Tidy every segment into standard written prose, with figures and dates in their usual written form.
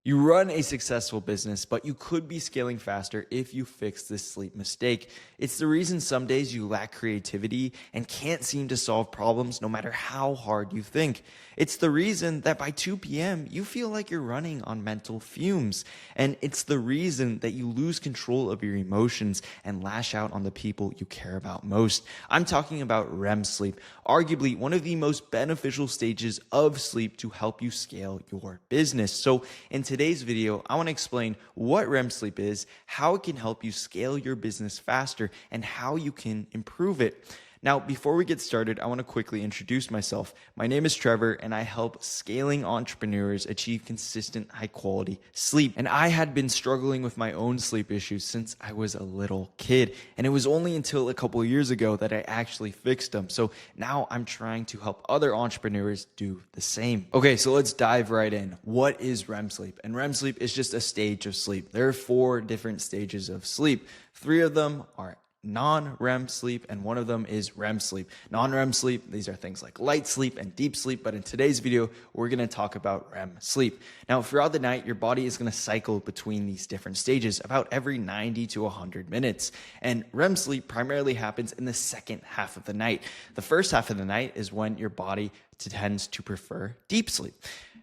You run a successful business, but you could be scaling faster if you fix this sleep mistake. It's the reason some days you lack creativity and can't seem to solve problems no matter how hard you think. It's the reason that by 2 p.m. you feel like you're running on mental fumes. And it's the reason that you lose control of your emotions and lash out on the people you care about most. I'm talking about REM sleep, arguably one of the most beneficial stages of sleep to help you scale your business. So in today's video, I want to explain what REM sleep is, how it can help you scale your business faster, and how you can improve it. Now, before we get started, I want to quickly introduce myself. My name is Trevor, and I help scaling entrepreneurs achieve consistent, high-quality sleep. And I had been struggling with my own sleep issues since I was a little kid. And it was only until a couple of years ago that I actually fixed them. So now I'm trying to help other entrepreneurs do the same. Okay, so let's dive right in. What is REM sleep? And REM sleep is just a stage of sleep. There are 4 different stages of sleep. 3 of them are non-REM sleep, and 1 of them is REM sleep. Non-REM sleep, these are things like light sleep and deep sleep, but in today's video, we're going to talk about REM sleep. Now, throughout the night, your body is going to cycle between these different stages about every 90 to 100 minutes. And REM sleep primarily happens in the second half of the night. The first half of the night is when your body tends to prefer deep sleep.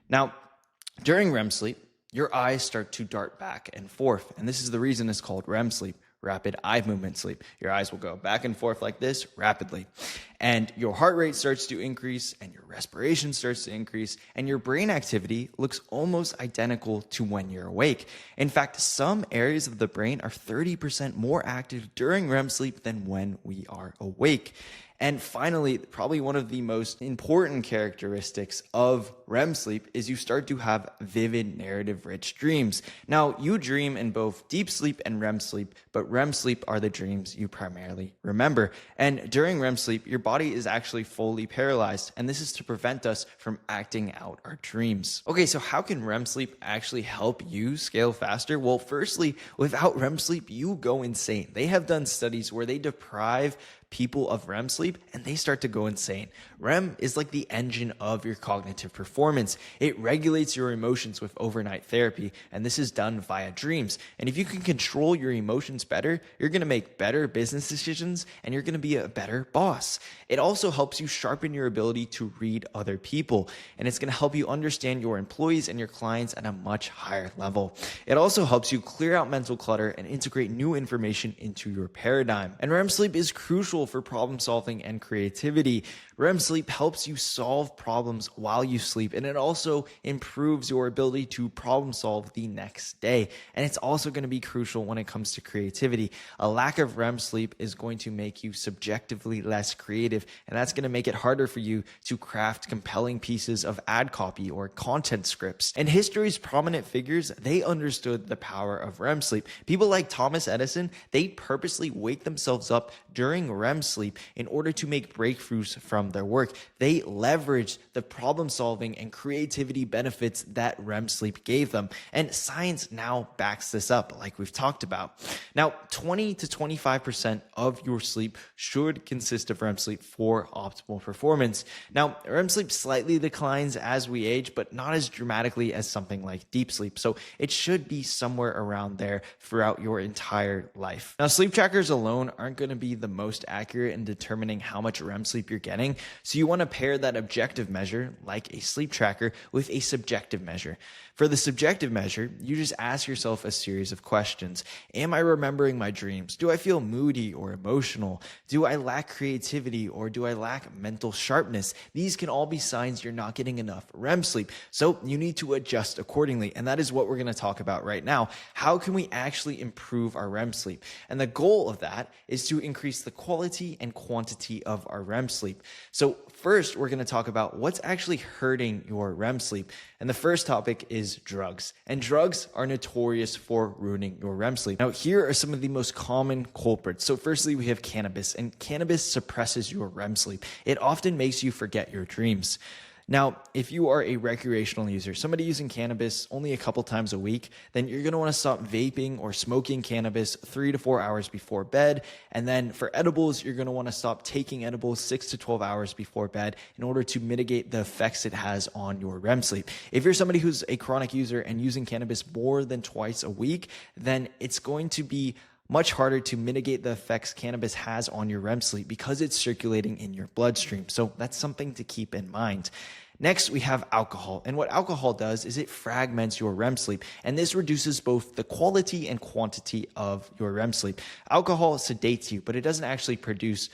Now, during REM sleep, your eyes start to dart back and forth, and this is the reason it's called REM sleep. Rapid eye movement sleep. Your eyes will go back and forth like this rapidly. And your heart rate starts to increase, and your respiration starts to increase, and your brain activity looks almost identical to when you're awake. In fact, some areas of the brain are 30% more active during REM sleep than when we are awake. And finally, probably one of the most important characteristics of REM sleep is you start to have vivid, narrative-rich dreams. Now, you dream in both deep sleep and REM sleep, but REM sleep are the dreams you primarily remember. And during REM sleep, your body is actually fully paralyzed, and this is to prevent us from acting out our dreams. Okay, so how can REM sleep actually help you scale faster? Well, firstly, without REM sleep, you go insane. They have done studies where they deprive people of REM sleep and they start to go insane. REM is like the engine of your cognitive performance. It regulates your emotions with overnight therapy, and this is done via dreams. And if you can control your emotions better, you're going to make better business decisions and you're going to be a better boss. It also helps you sharpen your ability to read other people, and it's going to help you understand your employees and your clients at a much higher level. It also helps you clear out mental clutter and integrate new information into your paradigm. And REM sleep is crucial for problem solving and creativity. REM sleep helps you solve problems while you sleep, and it also improves your ability to problem solve the next day. And it's also going to be crucial when it comes to creativity. A lack of REM sleep is going to make you subjectively less creative, and that's going to make it harder for you to craft compelling pieces of ad copy or content scripts. And history's prominent figures, they understood the power of REM sleep. People like Thomas Edison, they purposely wake themselves up during REM sleep in order to make breakthroughs from their work. They leveraged the problem solving and creativity benefits that REM sleep gave them. And science now backs this up, like we've talked about. Now, 20 to 25% of your sleep should consist of REM sleep for optimal performance. Now, REM sleep slightly declines as we age, but not as dramatically as something like deep sleep. So it should be somewhere around there throughout your entire life. Now, sleep trackers alone aren't going to be the most accurate in determining how much REM sleep you're getting. So you want to pair that objective measure, like a sleep tracker, with a subjective measure. For the subjective measure, you just ask yourself a series of questions. Am I remembering my dreams? Do I feel moody or emotional? Do I lack creativity or do I lack mental sharpness? These can all be signs you're not getting enough REM sleep. So you need to adjust accordingly. And that is what we're going to talk about right now. How can we actually improve our REM sleep? And the goal of that is to increase the quality and quantity of our REM sleep. So first, we're going to talk about what's actually hurting your REM sleep. And the first topic is drugs. And drugs are notorious for ruining your REM sleep. Now, here are some of the most common culprits. So firstly, we have cannabis, and cannabis suppresses your REM sleep. It often makes you forget your dreams. Now, if you are a recreational user, somebody using cannabis only a couple times a week, then you're going to want to stop vaping or smoking cannabis 3 to 4 hours before bed. And then for edibles, you're going to want to stop taking edibles 6 to 12 hours before bed in order to mitigate the effects it has on your REM sleep. If you're somebody who's a chronic user and using cannabis more than twice a week, then it's going to be much harder to mitigate the effects cannabis has on your REM sleep because it's circulating in your bloodstream. So that's something to keep in mind. Next, we have alcohol. And what alcohol does is it fragments your REM sleep. And this reduces both the quality and quantity of your REM sleep. Alcohol sedates you, but it doesn't actually produce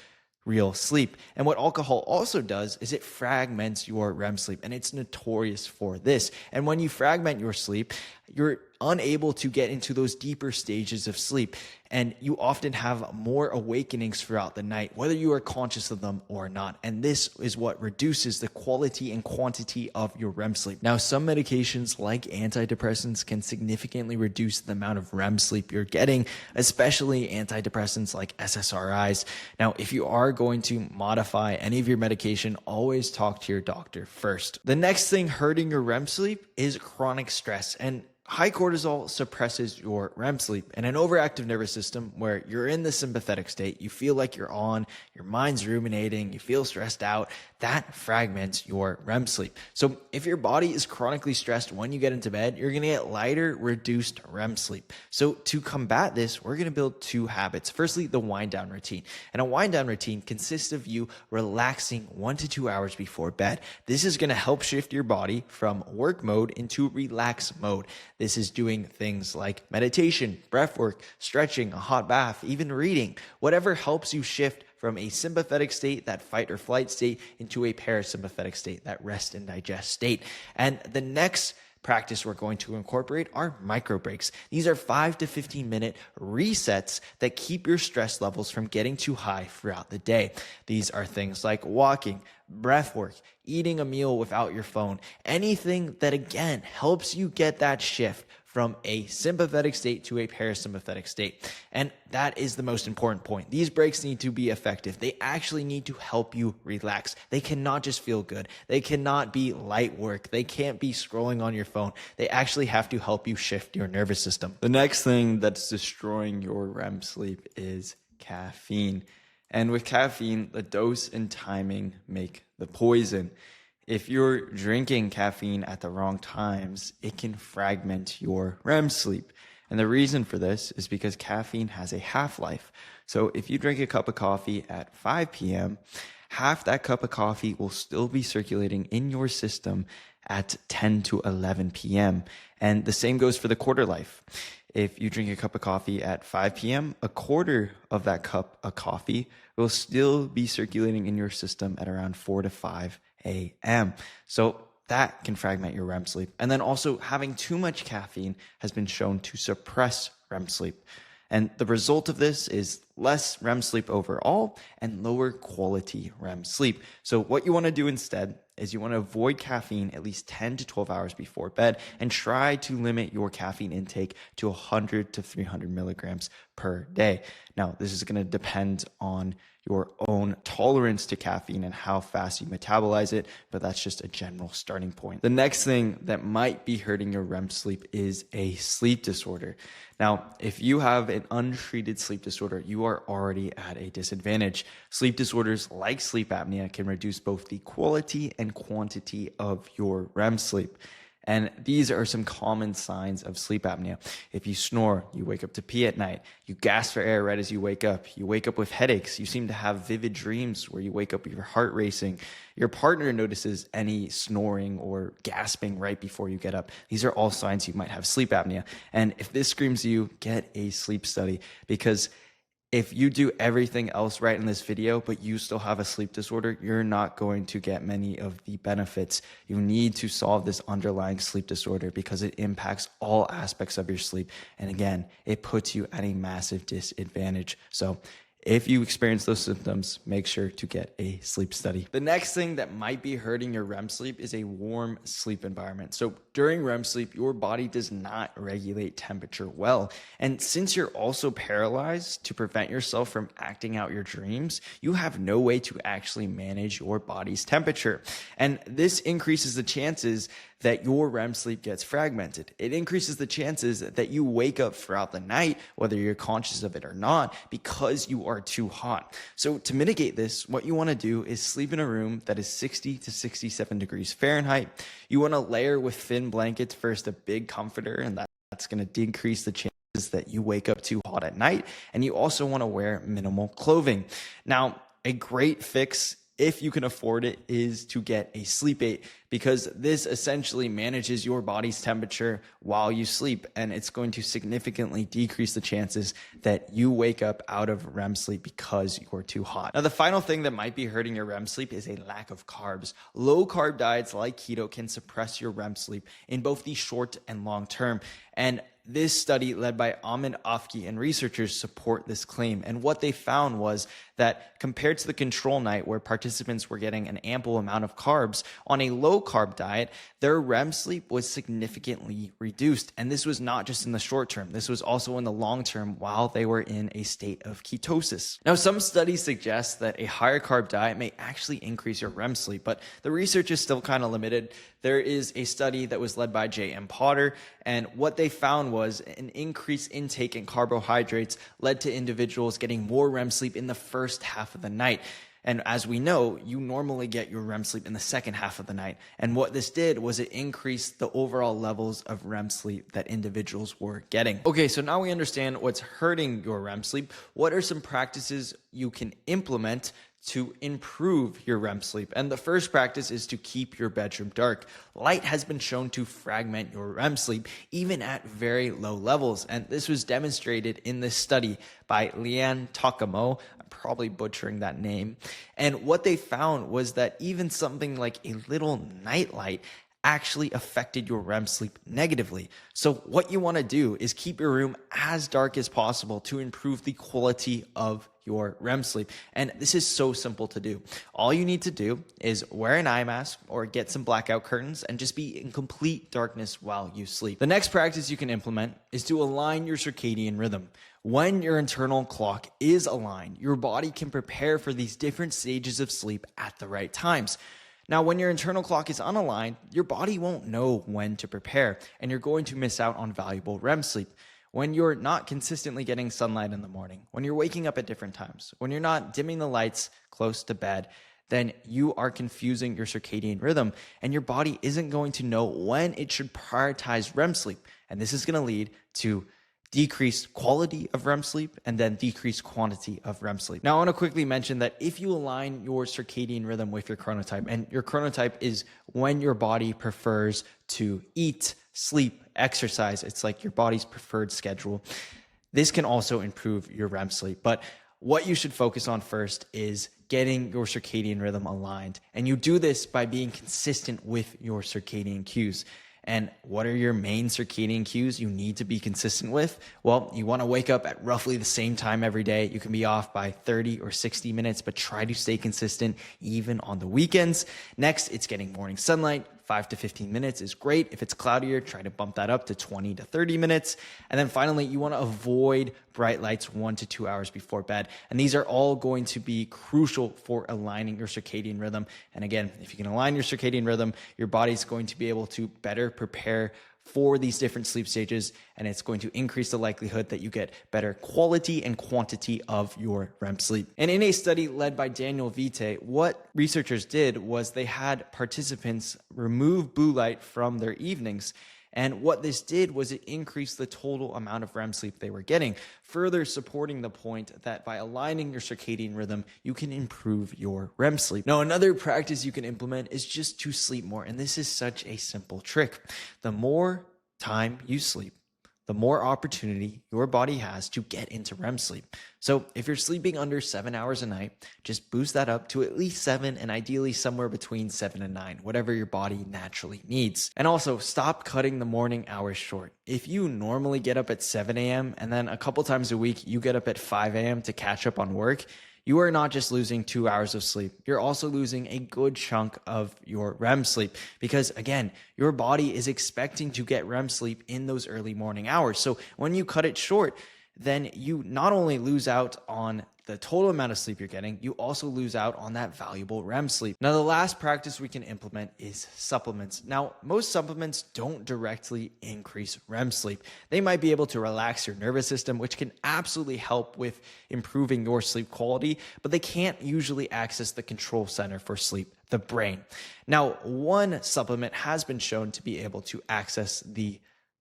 real sleep. And what alcohol also does is it fragments your REM sleep, and it's notorious for this. And when you fragment your sleep, you're unable to get into those deeper stages of sleep, and you often have more awakenings throughout the night, whether you are conscious of them or not. And this is what reduces the quality and quantity of your REM sleep. Now, some medications like antidepressants can significantly reduce the amount of REM sleep you're getting, especially antidepressants like SSRIs. Now, if you are going to modify any of your medication, always talk to your doctor first. The next thing hurting your REM sleep is chronic stress. And high cortisol suppresses your REM sleep, and an overactive nervous system where you're in the sympathetic state, you feel like you're on, your mind's ruminating, you feel stressed out, that fragments your REM sleep. So if your body is chronically stressed when you get into bed, you're going to get lighter, reduced REM sleep. So to combat this, we're going to build two habits. Firstly, the wind down routine. And a wind down routine consists of you relaxing 1 to 2 hours before bed. This is going to help shift your body from work mode into relax mode. This is doing things like meditation, breath work, stretching, a hot bath, even reading, whatever helps you shift from a sympathetic state, that fight or flight state, into a parasympathetic state, that rest and digest state. And the next practice we're going to incorporate are micro breaks. These are 5 to 15 minute resets that keep your stress levels from getting too high throughout the day. These are things like walking, breath work, eating a meal without your phone, anything that again helps you get that shift from a sympathetic state to a parasympathetic state. And that is the most important point. These breaks need to be effective. They actually need to help you relax. They cannot just feel good. They cannot be light work. They can't be scrolling on your phone. They actually have to help you shift your nervous system. The next thing that's destroying your REM sleep is caffeine. And with caffeine, the dose and timing make the poison. If you're drinking caffeine at the wrong times, it can fragment your REM sleep. And the reason for this is because caffeine has a half-life. So if you drink a cup of coffee at 5 p.m., half that cup of coffee will still be circulating in your system at 10 to 11 p.m. And the same goes for the quarter life. If you drink a cup of coffee at 5 p.m., a quarter of that cup of coffee will still be circulating in your system at around 4 to 5 a.m. So that can fragment your REM sleep. And then also having too much caffeine has been shown to suppress REM sleep. And the result of this is less REM sleep overall and lower quality REM sleep. So what you want to do instead is you want to avoid caffeine at least 10 to 12 hours before bed and try to limit your caffeine intake to 100 to 300 milligrams per day. Now, this is going to depend on your own tolerance to caffeine and how fast you metabolize it, but that's just a general starting point. The next thing that might be hurting your REM sleep is a sleep disorder. Now, if you have an untreated sleep disorder, you are already at a disadvantage. Sleep disorders like sleep apnea can reduce both the quality and quantity of your REM sleep. And these are some common signs of sleep apnea. If you snore, you wake up to pee at night, you gasp for air right as you wake up with headaches, you seem to have vivid dreams where you wake up with your heart racing, your partner notices any snoring or gasping right before you get up. These are all signs you might have sleep apnea. And if this screams to you, get a sleep study, because if you do everything else right in this video, but you still have a sleep disorder, you're not going to get many of the benefits. You need to solve this underlying sleep disorder because it impacts all aspects of your sleep. And again, it puts you at a massive disadvantage. So if you experience those symptoms, make sure to get a sleep study. The next thing that might be hurting your REM sleep is a warm sleep environment. So during REM sleep, your body does not regulate temperature well. And since you're also paralyzed to prevent yourself from acting out your dreams, you have no way to actually manage your body's temperature. And this increases the chances that your REM sleep gets fragmented. It increases the chances that you wake up throughout the night, whether you're conscious of it or not, because you are too hot. So to mitigate this, what you want to do is sleep in a room that is 60 to 67 degrees Fahrenheit. You want to layer with thin blankets first, a big comforter, and that's going to decrease the chances that you wake up too hot at night. And you also want to wear minimal clothing. Now, a great fix, if you can afford it, is to get a sleep aid, because this essentially manages your body's temperature while you sleep, and it's going to significantly decrease the chances that you wake up out of REM sleep because you're too hot. Now, the final thing that might be hurting your REM sleep is a lack of carbs. Low carb diets like keto can suppress your REM sleep in both the short and long term. And this study led by Ahmed Afki and researchers support this claim. And what they found was that compared to the control night where participants were getting an ample amount of carbs, on a low carb diet, their REM sleep was significantly reduced. And this was not just in the short term. This was also in the long term while they were in a state of ketosis. Now, some studies suggest that a higher carb diet may actually increase your REM sleep, but the research is still kind of limited. There is a study that was led by J.M. Potter, and what they found was an increased intake in carbohydrates led to individuals getting more REM sleep in the first half of the night. And as we know, you normally get your REM sleep in the second half of the night. And what this did was it increased the overall levels of REM sleep that individuals were getting. Okay, so now we understand what's hurting your REM sleep. What are some practices you can implement to improve your REM sleep? And the first practice is to keep your bedroom dark. Light has been shown to fragment your REM sleep even at very low levels. And this was demonstrated in this study by Lian Takamo. I'm probably butchering that name. And what they found was that even something like a little nightlight actually affected your REM sleep negatively. So what you want to do is keep your room as dark as possible to improve the quality of your REM sleep. And this is so simple to do. All you need to do is wear an eye mask or get some blackout curtains and just be in complete darkness while you sleep. The next practice you can implement is to align your circadian rhythm. When your internal clock is aligned, your body can prepare for these different stages of sleep at the right times. Now, when your internal clock is unaligned, your body won't know when to prepare, and you're going to miss out on valuable REM sleep. When you're not consistently getting sunlight in the morning, when you're waking up at different times, when you're not dimming the lights close to bed, then you are confusing your circadian rhythm, and your body isn't going to know when it should prioritize REM sleep. And this is going to lead to decreased quality of REM sleep and then decreased quantity of REM sleep. Now, I want to quickly mention that if you align your circadian rhythm with your chronotype, and your chronotype is when your body prefers to eat, sleep, exercise, it's like your body's preferred schedule. This can also improve your REM sleep. But what you should focus on first is getting your circadian rhythm aligned. And you do this by being consistent with your circadian cues. And what are your main circadian cues you need to be consistent with? Well, you want to wake up at roughly the same time every day. You can be off by 30 or 60 minutes, but try to stay consistent even on the weekends. Next, it's getting morning sunlight. 5 to 15 minutes is great. If it's cloudier, try to bump that up to 20 to 30 minutes. And then finally, you want to avoid bright lights 1 to 2 hours before bed. And these are all going to be crucial for aligning your circadian rhythm. And again, if you can align your circadian rhythm, your body's going to be able to better prepare for these different sleep stages, and it's going to increase the likelihood that you get better quality and quantity of your REM sleep. And in a study led by Daniel Vite, what researchers did was they had participants remove blue light from their evenings. And what this did was it increased the total amount of REM sleep they were getting, further supporting the point that by aligning your circadian rhythm, you can improve your REM sleep. Now, another practice you can implement is just to sleep more. And this is such a simple trick. The more time you sleep, the more opportunity your body has to get into REM sleep. So if you're sleeping under 7 hours a night, just boost that up to at least 7, and ideally somewhere between 7 and 9, whatever your body naturally needs. And also stop cutting the morning hours short. If you normally get up at 7 a.m. and then a couple times a week you get up at 5 a.m. to catch up on work, You are not just losing 2 hours of sleep, you're also losing a good chunk of your REM sleep because, again, your body is expecting to get REM sleep in those early morning hours. So when you cut it short, then you not only lose out on the total amount of sleep you're getting, you also lose out on that valuable REM sleep. Now, the last practice we can implement is supplements. Now, most supplements don't directly increase REM sleep. They might be able to relax your nervous system, which can absolutely help with improving your sleep quality, but they can't usually access the control center for sleep, the brain. Now, one supplement has been shown to be able to access the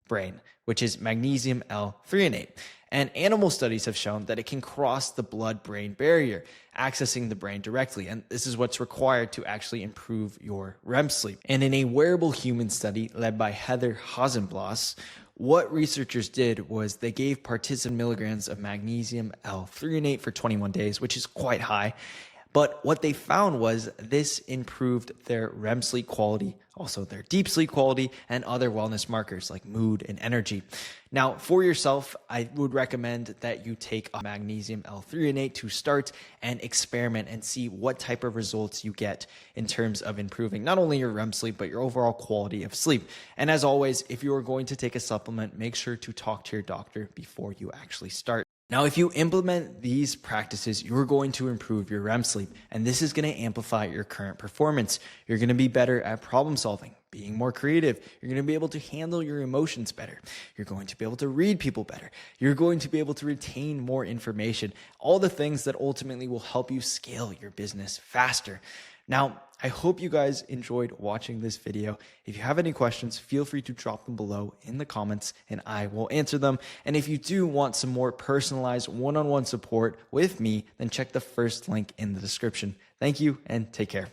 brain, which is magnesium L-threonate. And animal studies have shown that it can cross the blood-brain barrier, accessing the brain directly. And this is what's required to actually improve your REM sleep. And in a wearable human study led by Heather Hasenblas, what researchers did was they gave participants milligrams of magnesium L-threonate for 21 days, which is quite high. But what they found was this improved their REM sleep quality, also their deep sleep quality, and other wellness markers like mood and energy. Now, for yourself, I would recommend that you take a magnesium L-threonate to start and experiment and see what type of results you get in terms of improving not only your REM sleep, but your overall quality of sleep. And as always, if you are going to take a supplement, make sure to talk to your doctor before you actually start. Now, if you implement these practices, you're going to improve your REM sleep, and this is going to amplify your current performance. You're going to be better at problem solving, being more creative. You're going to be able to handle your emotions better. You're going to be able to read people better. You're going to be able to retain more information, all the things that ultimately will help you scale your business faster. Now, I hope you guys enjoyed watching this video. If you have any questions, feel free to drop them below in the comments and I will answer them. And if you do want some more personalized one-on-one support with me, then check the first link in the description. Thank you and take care.